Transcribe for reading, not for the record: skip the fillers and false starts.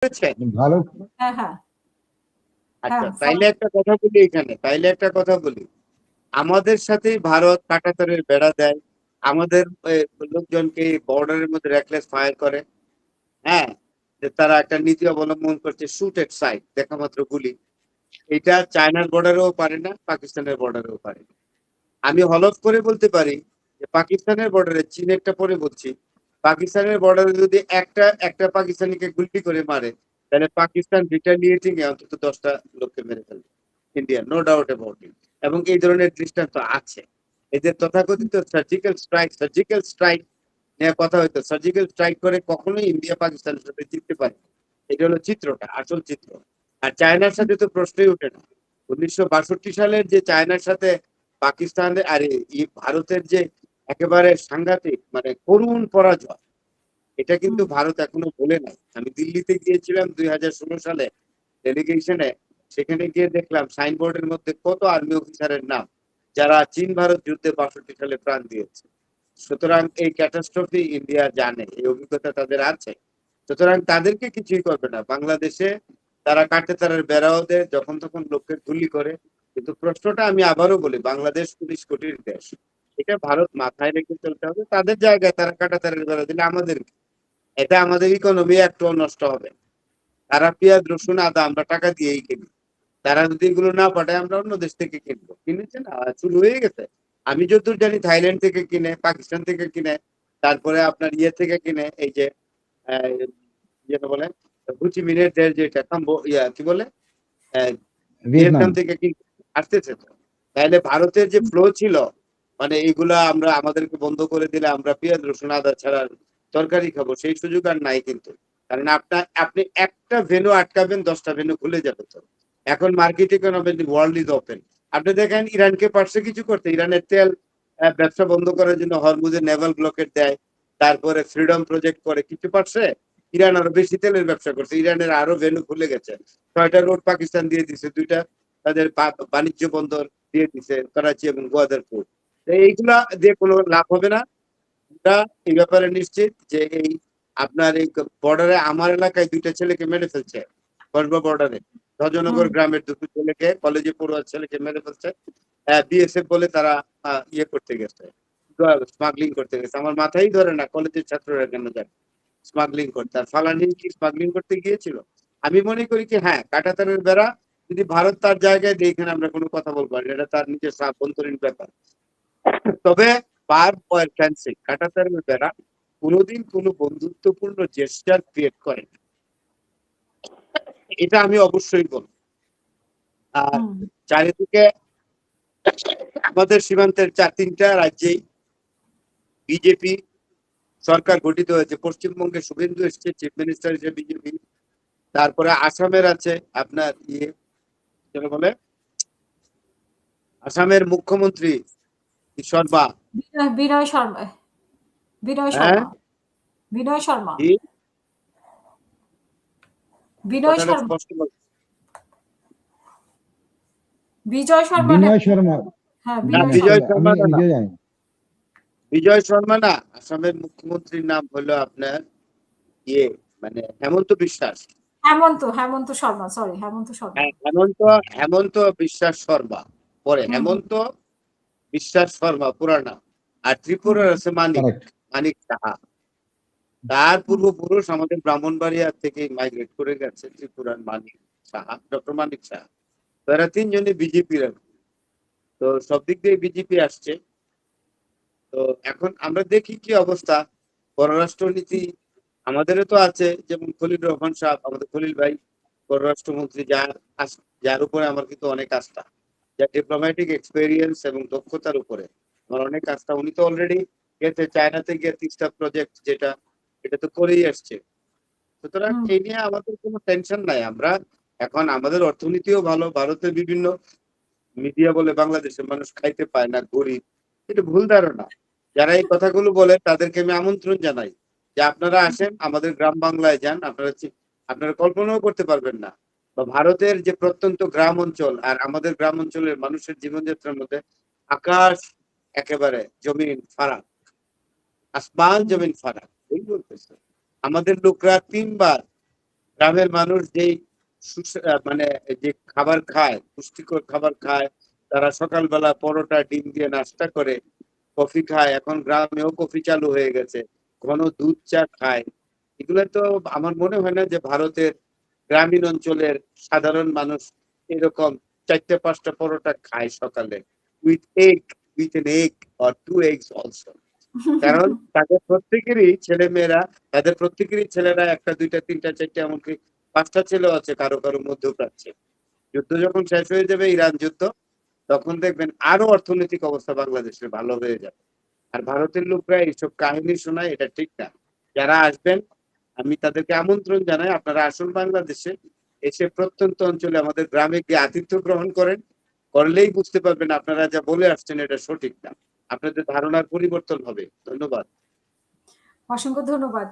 করেছেন? ভালো। হ্যাঁ, হ্যাঁ। আচ্ছা, হ্যাঁ, তাইলে একটা কথা বলি এখানে, আমাদের সাথেই ভারত কাঁটাতারের বেড়া দেয়, আমাদের লোকজনকে বর্ডারের মধ্যে রেকলেস ফায়ার করে। হ্যাঁ, যে তারা একটা নীতি অবলম্বন করছে, শুট এট সাইট, দেখা মাত্র গুলি। এটা চায়নার বর্ডারেও পারে না, পাকিস্তানের বর্ডারেও পারে না। আমি হলফ করে বলতে পারি যে পাকিস্তানের বর্ডারে, চীনেরটা পরে বলছি, পাকিস্তানের বর্ডারে যদি একটা একটা পাকিস্তানিকে গুলি করে মারে, তাহলে পাকিস্তান রিটালিয়েটিং এ অন্তত 10টা লোককে মেরে ফেলবে India, no doubt about it. এবং এই ধরনের দৃষ্টান্ত আছে। এদের তথাকথিত সার্জিক্যাল স্ট্রাইক নিয়ে কথা হইতো, সার্জিক্যাল স্ট্রাইক করে কখনোই ইন্ডিয়া পাকিস্তানের সাথে জিততে পারে। এটা হলো চিত্রটা, আসল চিত্র। আর চায়নার সাথে তো প্রশ্নই ওঠে না। 1962 সালের যে চায়নার সাথে পাকিস্তানের আর ভারতের যে একেবারে সাংঘাতিক মানে করুণ পরাজয়, এটা কিন্তু ভারত এখনো বলে নাই। আমি দিল্লিতে গিয়েছিলাম 2016 সালে ডেলিগেশনে, সেখানে গিয়ে দেখলাম সাইনবোর্ডের মধ্যে কত আর্মি অফিসারের নাম যারা চীন ভারত যুদ্ধে 62 সালে প্রাণ দিয়েছে। সুতরাং এই ক্যাটাস্ট্রফি ইন্ডিয়া জানে, এই অভিজ্ঞতা তাদের আছে। সুতরাং তাদেরকে কিছুই করবে না। বাংলাদেশে তারা কাটে তারের বেড়াও দেয়, যখন তখন লোককে গুলি করে। কিন্তু প্রশ্নটা আমি আবারও বলি, বাংলাদেশ 20 কোটির দেশ, এটা ভারত মাথায় রেখে চলতে হবে। তাদের জায়গায় তারা কাটা তারের বেড়া দিলে আমাদের, এটা আমাদের ইকোনমি একটু নষ্ট হবে। তারা পেঁয়াজ রসুন আদা আমরা টাকা দিয়েই কিনি, তারা যদি এগুলো না পাঠায় আমরা অন্য দেশ থেকে কিনবো। কিনেছে না, শুরু হয়ে গেছে। আমি যতদূর জানি থাইল্যান্ড থেকে কিনে, পাকিস্তান থেকে কিনে, তারপরে আপনার ইয়ে থেকে কিনে, এই যে যেটা বলে হুচি মিনের দেশ, যেটা কি বলে ভিয়েতনাম। ভিয়েতনাম থেকে কিনে আসতেছে। তো তাহলে ভারতের যে ফ্লো ছিল, মানে এইগুলা আমরা আমাদেরকে বন্ধ করে দিলে আমরা পেঁয়াজ রসুন আদা ছাড়া তরকারি খাবো, সেই সুযোগ আর নাই কিন্তু। কারণ আপনি একটা ভেনু আটকাবেন, 10টা ভেনু খুলে যাবে। তো এখন market economy, world is open. আপনি দেখেন ইরানকে পারছে কিছু করতে, ইরানের তেল ব্যবসা বন্ধ করার জন্য হরমুজে নেভাল ব্লকেট দেয়, তারপরে ফ্রিডম প্রজেক্ট করে, কিছু পারছে? ইরান আরো বেশি তেলের ব্যবসা করছে, ইরানের আরো ভেনু খুলে গেছে। 6টা রোড পাকিস্তান দিয়ে দিছে, 2টা তাদের বাণিজ্য বন্দর দিয়ে দিছে, করাচি এবং গোয়াদারপুর। এইগুলা দিয়ে কোনো লাভ হবে না। আমরা এই ব্যাপারে নিশ্চিত যে এই আপনার এই বর্ডারে, আমার এলাকায় 2টা ছেলেকে মেরে ফেলছে, কসবা বর্ডারে ধ্বজনগর গ্রামের 2টো ছেলেকে, কলেজে পড়ুয়ার ছেলেকে মেরে ফেলছে। বিএসএফ বলে তারা ইয়ে করতে গেছে, স্মাগলিং করতে গেছে। আমার মাথায় ধরে না কলেজের ছাত্ররা কেন যায় স্মাগলিং করতে। আর ফালানিন কি স্মাগলিং করতে গিয়েছিল? আমি মনে করি কি, হ্যাঁ, কাঁটাতারের বেড়া যদি ভারত তার জায়গায় দিয়ে, এখানে আমরা কোনো কথা বলবো না, এটা তার নিজস্ব আভ্যন্তরীণ ব্যাপার। তবে বার পয়েন্ট ফ্যান্সি কাঁটাতারের বেড়া কোনোদিন কোনো বন্ধুত্বপূর্ণ জেস্টার ক্রিয়েট করে না, এটা আমি অবশ্যই বলবো। আর চারিদিকে আমাদের সীমান্তের 4-3টা রাজ্যেই বিজেপি সরকার গঠিত হয়েছে। পশ্চিমবঙ্গে শুভেন্দু এসছে চিফ মিনিস্টার হিসেবে বিজেপি। তারপরে আসামের আছে আপনার ইয়ে যেটা বলে, আসামের মুখ্যমন্ত্রী শর্মা, বিনয় শর্মা। বিনয় হ্যাঁ শর্মা। বিনয় শর্মা। কি বিনয় কথাটা শর্মা। স্পষ্ট বল। বিজয় শর্মা না? বিনয় শর্মা। হ্যাঁ, না, বিনয় বিজয় শর্মা। আমি শর্মা না, নিজে জানি। বিজয় শর্মা না। আসামের মুখ্যমন্ত্রীর নাম হলো আপনার ইয়ে, মানে হেমন্ত বিশ্বাস। হেমন্ত শর্মা, সরি, হেমন্ত শর্মা। হ্যাঁ, হেমন্ত বিশ্বাস শর্মা, পরে হেমন্ত বিশ্বাস শর্মা পুরা নাম। আর ত্রিপুরার আছে মানিক, কারেক্ট। মানিক সাহা। তার পূর্বপুরুষ আমাদের ব্রাহ্মণবাড়িয়া থেকে মাইগ্রেট করে গেছে, ত্রিপুরার মানিক সাহা, ডক্টর মানিক সাহা। তারা 3জনই বিজেপির। তো সব দিক দিয়ে বিজেপি আসছে। তো এখন আমরা দেখি কি অবস্থা। পররাষ্ট্রনীতি আমাদেরও তো আছে, যেমন খলিল রহমান সাহেব, আমাদের খলিল ভাই পররাষ্ট্রমন্ত্রী, যার উপরে আমার কিন্তু অনেক আস্থা, যার ডিপ্লোম্যাটিক এক্সপেরিয়েন্স এবং দক্ষতার উপরে আমার অনেক আস্থা। উনি তো অলরেডি গেছে চায়নাতে গিয়ে 3টা প্রজেক্ট, যেটা এটা তো করেই আসছে। সুতরাং এই নিয়ে আমাদের কোনো টেনশন নাই। আমরা এখন আমাদের অর্থনীতিও ভালো। ভারতের বিভিন্ন মিডিয়া বলে বাংলাদেশের মানুষ খাইতে পায় না, গরিব, এটা ভুল ধারণা। যারা এই কথাগুলো বলে তাদেরকে আমি আমন্ত্রণ জানাই যে আপনারা আসেন, আমাদের গ্রাম বাংলায় যান। আপনারা কল্পনাও করতে পারবেন না, বা ভারতের যে প্রত্যন্ত গ্রাম অঞ্চল আর আমাদের গ্রাম অঞ্চলের মানুষের জীবনযাত্রার মধ্যে আকাশ একেবারে জমিন ফারাক, আসমান জমিন ফারাক। এই বলতেছে আমাদের লোকরা 3বার গ্রামের মানুষ যেই মানে যে খাবার খায়, পুষ্টিকর খাবার খায়, তারা সকালবেলা পরোটা ডিম দিয়ে নাস্তা করে, কফি খায়, এখন গ্রামেও কফি চালু হয়ে গেছে, ঘন দুধ চা খায়। এগুলো তো আমার মনে হয় না যে ভারতের গ্রামীণ অঞ্চলের সাধারণ মানুষ এরকম 4-5টা পরোটা খায় সকালে with egg, with an egg or 2 eggs also. কারণ তাদের প্রত্যেকেরই ছেলেরা 1টা 2টা 3টা 4টা এমনকি 5টা ছেলেও আছে কারো কারো মধ্যপ্রাচ্যে। যুদ্ধ যখন শেষ হয়ে যাবে, ইরান যুদ্ধ, তখন দেখবেন আরো অর্থনৈতিক অবস্থা বাংলাদেশের ভালো হয়ে যাবে। আর ভারতের লোকরা এইসব কাহিনী শোনায়, এটা ঠিক না। যারা আসবেন আমি তাদেরকে আমন্ত্রণ জানাই, আপনারা আসুন বাংলাদেশে, এসে প্রত্যন্ত অঞ্চলে আমাদের গ্রামে গিয়ে আতিথ্য গ্রহণ করেন। করলেই বুঝতে পারবেন আপনারা যা বলে আসছেন এটা সঠিক না। আপনাদের ধারণার পরিবর্তন হবে। ধন্যবাদ। অসংখ্য ধন্যবাদ।